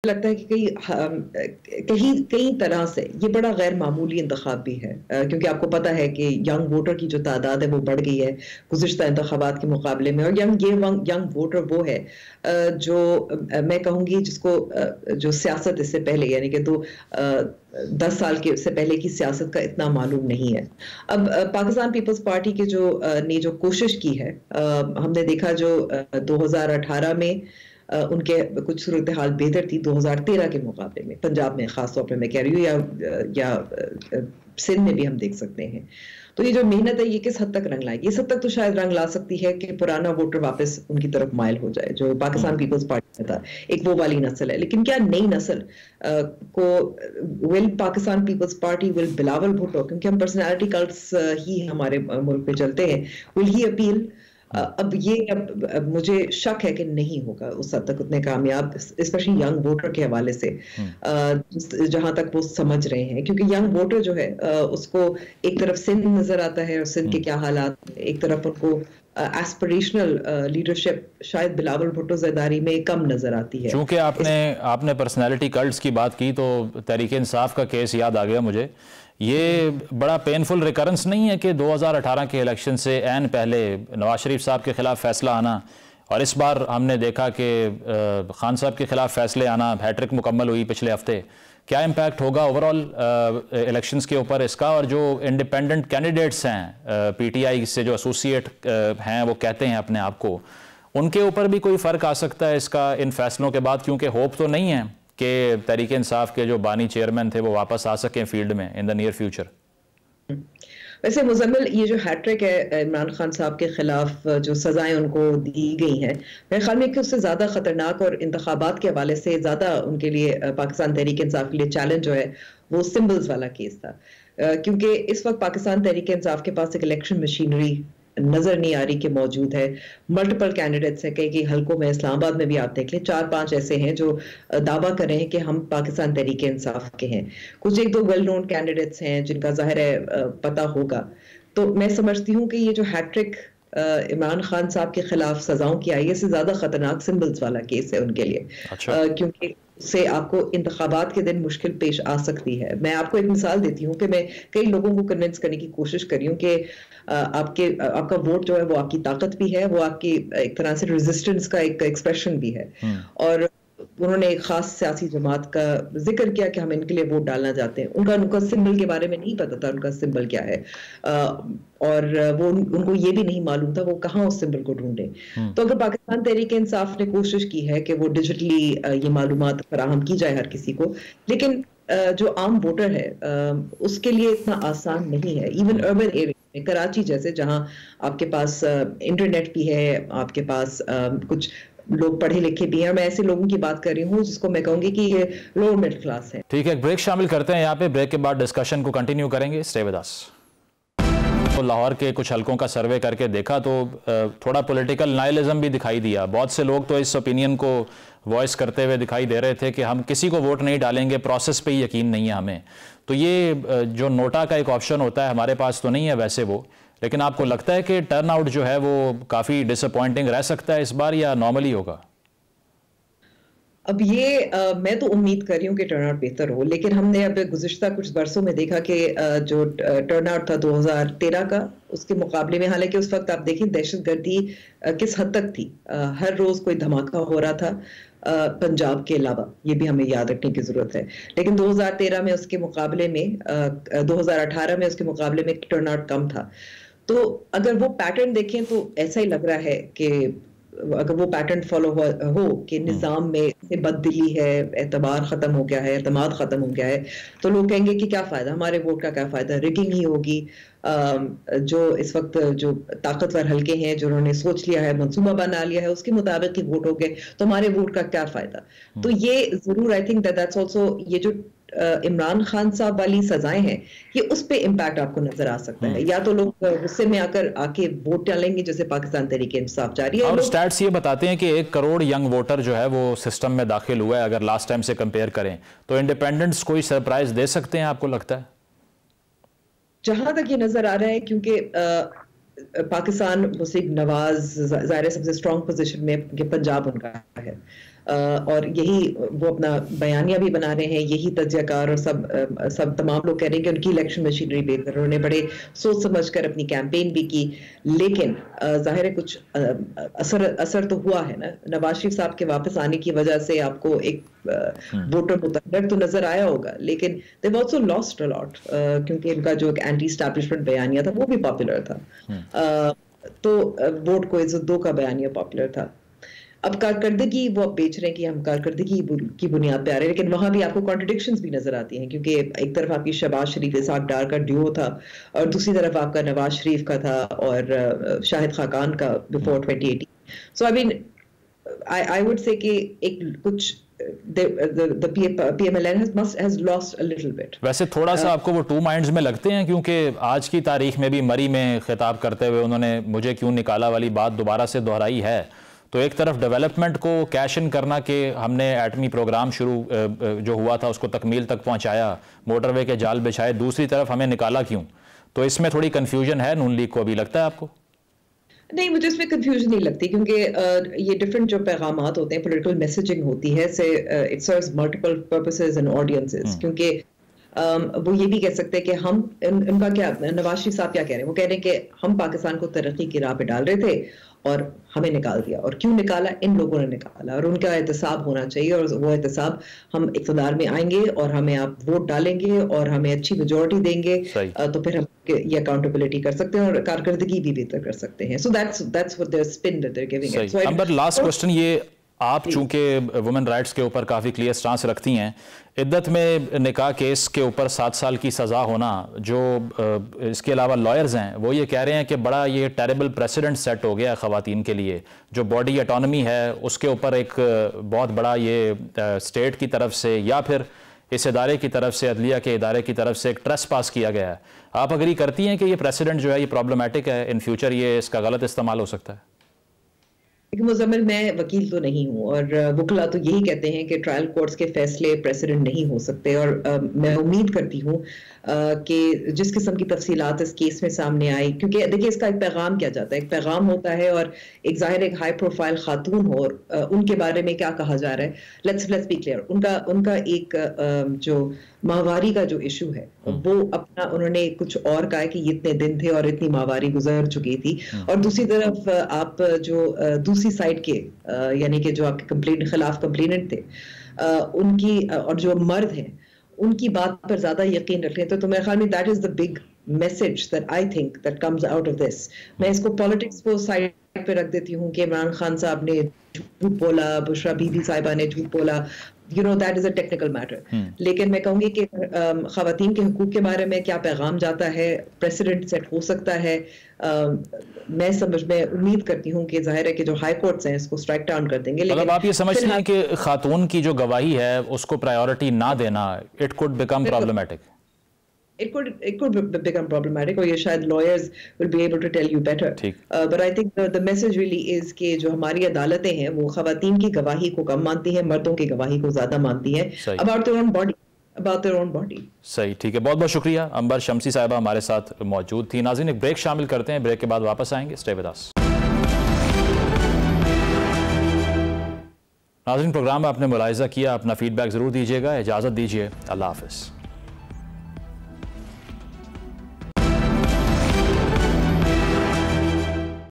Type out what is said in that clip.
لگتا ہے کہ کئی طرح سے یہ بڑا غیر معمولی انتخاب بھی ہے، کیونکہ آپ کو پتا ہے کہ ینگ ووٹر کی جو تعداد ہے وہ بڑھ گئی ہے گزشتہ انتخابات کے مقابلے میں، اور ینگ ووٹر وہ ہے جو میں کہوں گی جس کو جو سیاست اس سے پہلے یعنی کہ 10 سال کے سے پہلے کی سیاست کا اتنا معلوم نہیں ہے۔ اب پاکستان پیپلز پارٹی کے نے جو کوشش کی ہے، ہم نے دیکھا جو 2018 میں ان کے کچھ صورتحال بہتر تھی 2013 کے مقابلے میں، پنجاب میں خاص طور پہ میں کہہ رہی ہوں، یا سندھ میں بھی ہم دیکھ سکتے ہیں۔ تو یہ جو محنت ہے یہ کس حد تک رنگ لائے گی؟ اس حد تک تو شاید رنگ لا سکتی ہے کہ پرانا ووٹر واپس ان کی طرف مائل ہو جائے جو پاکستان پیپلز پارٹی میں تھا، ایک وہ والی نسل ہے۔ لیکن کیا نئی نسل کو ول پاکستان پیپلز پارٹی ول بلاول بھٹو، کیونکہ ہم پرسنالٹی کلٹس ہی ہمارے ملک میں چلتے ہیں، ول ہی اپیل؟ اب یہ مجھے شک ہے کہ نہیں ہوگا اس حد تک اتنے کامیاب، اسپیشلی ینگ ووٹر کے حوالے سے، جہاں تک وہ سمجھ رہے ہیں، کیونکہ ینگ ووٹر جو ہے اس کو ایک طرف سندھ نظر آتا ہے اور سندھ کے کیا حالات، ایک طرف ان کو ایسپریشنل لیڈرشپ شاید بلاول بھٹو زرداری میں کم نظر آتی ہے۔ چونکہ آپ نے پرسنالٹی کلٹس کی بات کی تو تحریک انصاف کا کیس یاد آ گیا مجھے۔ یہ بڑا پینفل ریکرنس نہیں ہے کہ 2018 کے الیکشن سے عین پہلے نواز شریف صاحب کے خلاف فیصلہ آنا، اور اس بار ہم نے دیکھا کہ خان صاحب کے خلاف فیصلے آنا، ہیٹرک مکمل ہوئی پچھلے ہفتے۔ کیا امپیکٹ ہوگا اوورآل الیکشنز کے اوپر اس کا؟ اور جو انڈیپینڈنٹ کینڈیڈیٹس ہیں پی ٹی آئی سے جو ایسوسیٹ ہیں وہ کہتے ہیں اپنے آپ کو، ان کے اوپر بھی کوئی فرق آ سکتا ہے اس کا ان فیصلوں کے بعد؟ کیونکہ ہوپ تو نہیں ہے کہ تحریک انصاف کے جو بانی چیئرمین تھے وہ واپس آ سکیں فیلڈ میں ان دا نیئر فیوچر۔ ویسے مزمل، یہ جو ہیٹرک ہے عمران خان صاحب کے خلاف جو سزائیں ان کو دی گئی ہیں، میرے خیال میں کہ اس سے زیادہ خطرناک اور انتخابات کے حوالے سے زیادہ ان کے لیے پاکستان تحریک انصاف کے لیے چیلنج جو ہے وہ سمبلز والا کیس تھا، کیونکہ اس وقت پاکستان تحریک انصاف کے پاس ایک الیکشن مشینری نظر نہیں آ رہی کہ موجود ہے۔ ملٹیپل کینڈیڈیٹس ہیں، کئی حلقوں میں، اسلام آباد میں بھی آپ دیکھ لیں 4-5 ایسے ہیں جو دعویٰ کر رہے ہیں کہ ہم پاکستان تحریک انصاف کے ہیں۔ کچھ ایک دو ویل نون کینڈیڈیٹس ہیں جن کا ظاہر ہے پتہ ہوگا۔ تو میں سمجھتی ہوں کہ یہ جو ہیٹرک عمران خان صاحب کے خلاف سزاؤں کی آئی ہے، اس سے زیادہ خطرناک سمبلز والا کیس ہے ان کے لیے، کیونکہ سے آپ کو انتخابات کے دن مشکل پیش آ سکتی ہے۔ میں آپ کو ایک مثال دیتی ہوں کہ میں کئی لوگوں کو کنونس کرنے کی کوشش کری ہوں کہ آپ کا ووٹ جو ہے وہ آپ کی طاقت بھی ہے، وہ آپ کی ایک طرح سے ریزسٹنس کا ایک ایکسپریشن بھی ہے، اور انہوں نے ایک خاص سیاسی جماعت کا ذکر کیا کہ ہم ان کے لیے ووٹ ڈالنا چاہتے ہیں۔ ان کا سمبل کے بارے میں نہیں پتا تھا ان کا سمبل کیا ہے، اور وہ ان کو یہ بھی نہیں معلوم تھا وہ کہاں اس سمبل کو ڈھونڈے۔ تو اگر پاکستان تحریک انصاف نے کوشش کی ہے کہ وہ ڈیجیٹلی یہ معلومات فراہم کی جائے ہر کسی کو، لیکن جو عام ووٹر ہے اس کے لیے اتنا آسان نہیں ہے۔ ایون اربن ایریا میں، کراچی جیسے جہاں آپ کے پاس انٹرنیٹ بھی ہے، آپ کے پاس کچھ لوگ پڑھے لکھے بھی ہیں، میں ایسے لوگوں کی بات کر رہی ہوں جس کو میں کہوں گی کہ یہ لوور مڈل کلاس ہے۔ ٹھیک ہے، ایک بریک شامل کرتے ہیں یہاں پہ، بریک کے بعد ڈسکشن کو کنٹینیو کریں گے، اسٹے ود اس۔ لاہور کے کچھ حلقوں کا سروے کر کے دیکھا تو تھوڑا پولیٹیکل نائلزم بھی دکھائی دیا۔ بہت سے لوگ تو اس اوپینین کو وائس کرتے ہوئے دکھائی دے رہے تھے کہ ہم کسی کو ووٹ نہیں ڈالیں گے، پروسیس پہ ہی یقین نہیں ہے ہمیں۔ تو یہ جو نوٹا کا ایک آپشن ہوتا ہے، ہمارے پاس تو نہیں ہے ویسے وہ، لیکن آپ کو لگتا ہے کہ ٹرن آؤٹ جو ہے وہ کافی ڈس اپوائنٹنگ رہ سکتا ہے اس بار، یا نارملی ہوگا؟ اب یہ میں تو امید کر رہی ہوں کہ ٹرن آؤٹ بہتر ہو، لیکن ہم نے اب گزشتہ کچھ برسوں میں دیکھا کہ جو ٹرن آؤٹ تھا 2013 کا اس کے مقابلے میں، حالانکہ اس وقت آپ دیکھیں دہشت گردی کس حد تک تھی، ہر روز کوئی دھماکہ ہو رہا تھا پنجاب کے علاوہ، یہ بھی ہمیں یاد رکھنے کی ضرورت ہے۔ لیکن 2013 میں اس کے مقابلے میں 2018 میں اس کے مقابلے میں ٹرن آؤٹ کم تھا۔ تو اگر وہ پیٹرن دیکھیں تو ایسا ہی لگ رہا ہے کہ اگر وہ پیٹرن فالو ہو کہ نظام میں سے بددلی ہے، اعتبار ختم ہو گیا ہے، اعتماد ختم ہو گیا ہے، تو لوگ کہیں گے کہ کیا فائدہ، ہمارے ووٹ کا کیا فائدہ، ریگنگ ہی ہوگی۔ جو اس وقت جو طاقتور حلقے ہیں جنہوں نے سوچ لیا ہے، منصوبہ بنا لیا ہے، اس کے مطابق ہی ووٹ ہو گئے، تو ہمارے ووٹ کا کیا فائدہ۔ تو یہ ضرور آئی تھنک دیٹس آلسو، یہ جو عمران خان صاحب والی سزائیں ہیں یہ اس پہ امپیکٹ آپ کو نظر آ سکتا ہے، یا تو لوگ غصے میں آ کے ووٹ ڈالیں گے جیسے پاکستان تحریک انصاف جاری ہے۔ اور سٹیٹس یہ بتاتے ہیں کہ 1 کروڑ ینگ ووٹر جو ہے وہ سسٹم میں داخل ہوا ہے، اگر لاسٹ ٹائم سے کمپیئر کریں تو انڈیپینڈنٹس کوئی سرپرائز دے سکتے ہیں آپ کو لگتا ہے؟ جہاں تک یہ نظر آ رہا ہے، کیونکہ پاکستان مسیح نواز ظاہر سب سے اسٹرانگ پوزیشن میں کہ پنجاب ان کا ہے، اور یہی وہ اپنا بیانیہ بھی بنا رہے ہیں, یہی تجزیہ کار اور سب تمام لوگ کہہ رہے ہیں کہ ان کی الیکشن مشینری بہتر, انہوں نے بڑے سوچ سمجھ کر اپنی کیمپین بھی کی. لیکن ظاہر ہے کچھ اثر تو ہوا ہے نا. نواز شریف صاحب کے واپس آنے کی وجہ سے آپ کو ایک ووٹر متحرک تو نظر آیا ہوگا, لیکن they've also lost a lot, کیونکہ ان کا جو ایک اینٹی اسٹیبلشمنٹ بیانیہ تھا وہ بھی پاپولر تھا, تو ووٹ کو عزت دو کا بیانیہ پاپولر تھا. اب کارکردگی وہ اب بیچ رہے ہیں کہ ہم کارکردگی کی بنیاد پہ آ رہے ہیں, لیکن وہاں بھی آپ کو کانٹرڈکشنز بھی نظر آتی ہیں, کیونکہ ایک طرف آپ کی شہباز شریف اسحاق ڈار کا ڈیو تھا, اور دوسری طرف آپ کا نواز شریف کا تھا اور شاہد خاقان کا before 2018. So I mean I would say کہ ایک کچھ the PMLN has lost a little bit. ویسے تھوڑا سا آپ کو وہ ٹو مائنڈز میں لگتے ہیں, کیونکہ آج کی تاریخ میں بھی مری میں خطاب کرتے ہوئے انہوں نے مجھے کیوں نکالا والی بات دوبارہ سے دہرائی ہے. تو ایک طرف ڈیولپمنٹ کو کیش ان کرنا کہ ہم نے ایٹمی پروگرام شروع جو ہوا تھا اس کو تکمیل تک پہنچایا, موٹر وے کے جال بچھائے, دوسری طرف ہمیں نکالا کیوں. تو اس میں تھوڑی کنفیوژن ہے نون لیگ کو, ابھی لگتا ہے آپ کو؟ نہیں, مجھے اس میں کنفیوژن نہیں لگتی, کیونکہ یہ ڈفرینٹ جو پیغامات ہوتے ہیں, پولیٹیکل میسیجنگ ہوتی ہے, سے it serves multiple purposes and audiences. کیونکہ وہ یہ بھی کہہ سکتے ہیں کہ ہم ان کا کیا, نواز شریف صاحب کیا کہہ رہے ہیں, وہ کہہ رہے ہیں کہ ہم پاکستان کو ترقی کی راہ پہ ڈال رہے تھے اور ہمیں نکال دیا. اور کیوں نکالا؟ ان لوگوں نے نکالا, اور ان کا احتساب ہونا چاہیے, اور وہ احتساب ہم اقتدار میں آئیں گے اور ہمیں آپ ووٹ ڈالیں گے اور ہمیں اچھی میجورٹی دیں گے, تو پھر ہم یہ اکاؤنٹیبلٹی کر سکتے ہیں اور کارکردگی بھی بہتر کر سکتے ہیں. So that's what their spin that they're giving it. Amber, last question یہ, آپ چونکہ وومن رائٹس کے اوپر کافی کلیئر سٹانس رکھتی ہیں, عدت میں نکاح کیس کے اوپر 7 سال کی سزا ہونا, جو اس کے علاوہ لائرز ہیں وہ یہ کہہ رہے ہیں کہ بڑا یہ ٹیریبل پریسیڈنٹ سیٹ ہو گیا ہے خواتین کے لیے, جو باڈی اٹانومی ہے اس کے اوپر ایک بہت بڑا یہ اسٹیٹ کی طرف سے یا پھر اس ادارے کی طرف سے, عدلیہ کے ادارے کی طرف سے ایک ٹریس پاس کیا گیا ہے. آپ اگری کرتی ہیں کہ یہ پریسیڈنٹ جو ہے یہ پرابلمٹک ہے, ان فیوچر یہ اس کا غلط استعمال ہو سکتا ہے؟ مزمل, میں وکیل تو نہیں ہوں, اور وکلا تو یہی کہتے ہیں کہ ٹرائل کورٹس کے فیصلے پریسیڈنٹ نہیں ہو سکتے, اور میں امید کرتی ہوں کہ جس قسم کی تفصیلات اس کیس میں سامنے آئی, کیونکہ دیکھیے اس کا ایک پیغام کیا جاتا ہے, ایک پیغام ہوتا ہے, اور ایک ظاہر ایک ہائی پروفائل خاتون ہو, اور ان کے بارے میں کیا کہا جا رہا ہے. لیٹس بی کلیئر, ان کا ایک جو ماہواری کا جو ایشو ہے وہ اپنا انہوں نے کچھ اور کہا کہ یہ اتنے دن تھے اور اتنی ماہواری گزر چکی تھی, اور دوسری طرف آپ جو دوسری سائڈ کے یعنی کہ جو آپ کے خلاف کمپلیننٹ تھے ان کی, اور جو مرد ہیں ان کی بات پر زیادہ یقین رکھتے ہیں. تو میرے خیال میں that is the big message that I think that comes out of this. میں اس کو پالیٹکس کو سائڈ پہ رکھ دیتی ہوں کہ عمران خان صاحب نے جھوٹ بولا, بشرا بی بی صاحبہ نے جھوٹ بولا, that is a technical matter. لیکن میں کہوں گی کہ خواتین کے حقوق کے بارے میں کیا پیغام جاتا ہے, پریسیڈنٹ سیٹ ہو سکتا ہے. میں امید کرتی ہوں کہ ظاہر ہے کہ جو ہائی کورٹس ہیں اس کو اسٹرائک ڈاؤن کر دیں گے. لیکن آپ یہ سمجھتے ہیں کہ خاتون کی جو گواہی ہے اس کو پرائیورٹی نہ دینا, it could become problematic? It could become problematic, اور یہ شاید lawyers will be able to tell you better. But I think the message really is کہ جو ہماری عدالتیں ہیں وہ خواتین کی گواہی کو کم مانتی ہیں, مردوں کی گواہی کو زیادہ مانتی ہیں about their own body. صحیح, ٹھیک ہے, بہت بہت شکریہ. امبر شمسی صاحبہ ہمارے ساتھ موجود تھی. ناظرین, ایک بریک شامل کرتے ہیں, بریک کے بعد واپس آئیں گے. Stay with us. ناظرین, پروگرام میں آپ نے ملاحظہ کیا, اپنا فیڈ بیک ضرور دیجیے گا. اجازت دیجیے, اللہ حافظ.